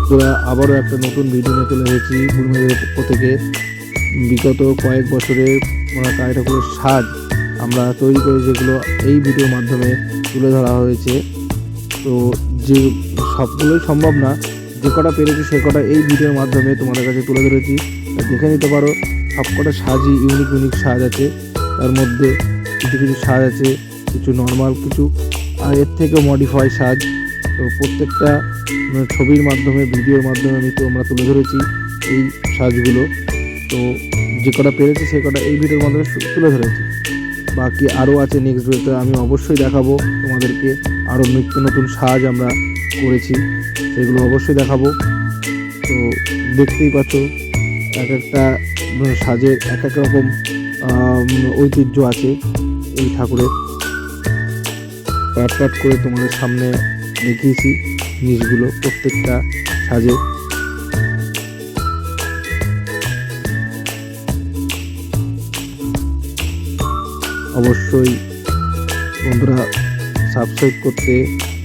তোরা আবারও একটা নতুন ভিডিও নিয়ে চলে এসেছি গুরুমেদের পক্ষ থেকে। বিগত কয়েক বছরের কালী ঠাকুরের সাজ আমরা তৈরি করে যেগুলো এই ভিডিওর মাধ্যমে তুলে ধরা হয়েছে। তো যে সবগুলোই সম্ভব না, যে কটা পেরেছি সে কটা এই ভিডিওর মাধ্যমে তোমাদের কাছে তুলে ধরেছি। দেখে নিতে পারো, সব কটা সাজই ইউনিক সাজ আছে। তার মধ্যে কিছু কিছু সাজ আছে, কিছু নর্মাল, কিছু আর এর থেকেও মডিফাই সাজ। তো প্রত্যেকটা ছবির মাধ্যমে, ভিডিওর মাধ্যমে আমরা তুলে ধরেছি এই সাজগুলো। তো যে কটা পেরেছি সে কটা এই ভিডিওর মাধ্যমে তুলে ধরেছি। বাকি আরও আছে, নেক্সট ভিডিওতে আমি অবশ্যই দেখাবো তোমাদেরকে। আরও নিত্য নতুন সাজ আমরা করেছি, সেগুলো অবশ্যই দেখাবো। তো দেখতেই পাচ্ছ এক একটা সাজের এক এক রকম ঐতিহ্য আছে এই ঠাকুরের। পাট করে তোমাদের সামনে দেখিয়েছি জিনিসগুলো প্রত্যেকটা সাজে। অবশ্যই বন্ধুরা সাবস্ক্রাইব করতে,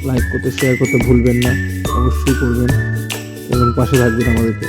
লাইক করতে, শেয়ার করতে ভুলবেন না। অবশ্যই করবেন এবং পাশে থাকবেন আমাদেরকে।